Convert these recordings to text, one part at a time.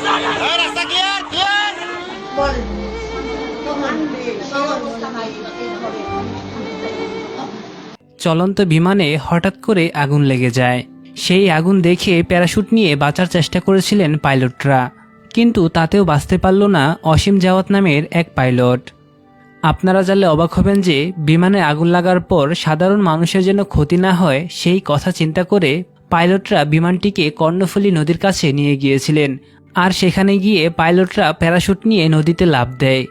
রাস্তা clear clear. চলন্ত বিমানে হঠাৎ করে আগুন লেগে যায়। সেই আগুন দেখে প্যারাশুট নিয়ে বাঁচার চেষ্টা করেছিলেন পাইলটরা, কিন্তু তাতেও বাঁচতে পারল না অসীম জাওয়াত নামের এক পাইলট। আপনারা জানলে অবাক হবেন যে বিমানে আগুন লাগার পর সাধারণ মানুষের যেন ক্ষতি না হয় সেই কথা চিন্তা করে পাইলটরা বিমানটিকে কর্ণফুলী নদীর কাছে নিয়ে গিয়েছিলেন। আর সেখানে গিয়ে পাইলটরা প্যারাশুট নিয়ে নদীতে লাফ দেয়।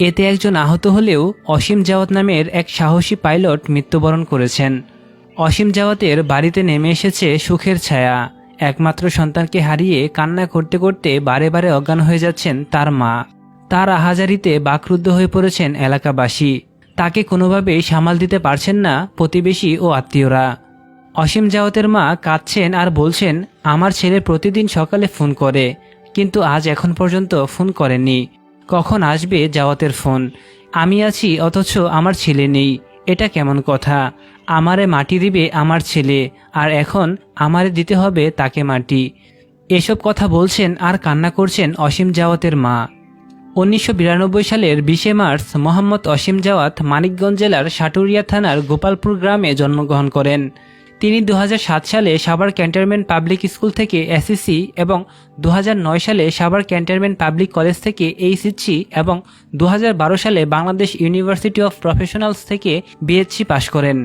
এতে একজন আহত হলেও অসীম জাওয়াত নামের এক সাহসী পাইলট মৃত্যুবরণ করেছেন। অসীম জাওয়াতের বাড়িতে নেমে এসেছে সুখের ছায়া। একমাত্র সন্তানকে হারিয়ে কান্না করতে করতে বারে বারে অজ্ঞান হয়ে যাচ্ছেন তার মা। তার আহাজারিতে বাকরুদ্ধ হয়ে পড়েছেন এলাকাবাসী। তাকে কোনোভাবেই সামাল দিতে পারছেন না প্রতিবেশী ও আত্মীয়রা। অসীম জাওয়াতের মা কাঁদছেন আর বলছেন, আমার ছেলে প্রতিদিন সকালে ফোন করে, কিন্তু আজ এখন পর্যন্ত ফোন করেনি। কখন আসবে জাওয়াতের ফোন? আমি আছি অথচ আমার ছেলে নেই, এটা কেমন কথা? আমারে মাটি দিবে আমার ছেলে, আর এখন আমারে দিতে হবে তাকে মাটি। এসব কথা বলছেন আর কান্না করছেন অসীম জাওয়াতের মা। 1992 সালের 20 মার্চ মোহাম্মদ অসীম জাওয়াত মানিকগঞ্জ জেলার সাটুরিয়া থানার গোপালপুর গ্রামে জন্মগ্রহণ করেন। তিনি 2007 সালে সাভার ক্যান্টনমেন্ট পাবলিক স্কুল থেকে এসএসসি এবং 2009 সালে সাভার ক্যান্টনমেন্ট পাবলিক কলেজ থেকে এইচএসসি এবং 2012 সালে বাংলাদেশ ইউনিভার্সিটি অফ প্রফেশনালস থেকে বিএসসি পাশ করেন।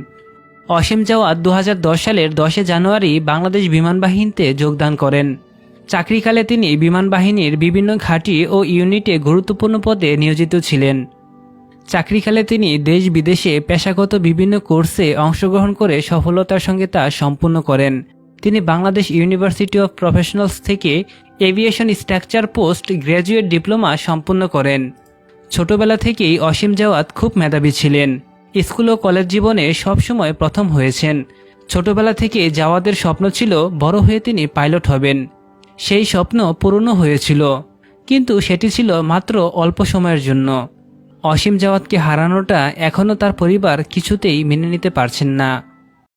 অসীম জাওয়াত 2010 সালের 10 জানুয়ারি বাংলাদেশ বিমান বাহিনীতে যোগদান করেন। চাকরিকালে তিনি বিমান বাহিনীর বিভিন্ন ঘাঁটি ও ইউনিটে গুরুত্বপূর্ণ পদে নিয়োজিত ছিলেন। চাকরিকালে তিনি দেশ বিদেশে পেশাগত বিভিন্ন কোর্সে অংশগ্রহণ করে সফলতার সঙ্গে তা সম্পূর্ণ করেন। তিনি বাংলাদেশ ইউনিভার্সিটি অফ প্রফেশনালস থেকে aviation structure post graduate diploma সম্পূর্ণ করেন। ছোটবেলা থেকেই অসীম জাওয়াত খুব মেধাবী ছিলেন। স্কুল ও কলেজ জীবনে সবসময় প্রথম হয়েছেন। ছোটবেলা থেকে জাওয়াতের স্বপ্ন ছিল বড় হয়ে তিনি পাইলট হবেন। সেই স্বপ্ন পূরণও হয়েছিল, কিন্তু সেটি ছিল মাত্র অল্প সময়ের জন্য। অসীম জাওয়াতকে হারানোটা এখনও তার পরিবার কিছুতেই মেনে নিতে পারছেন না।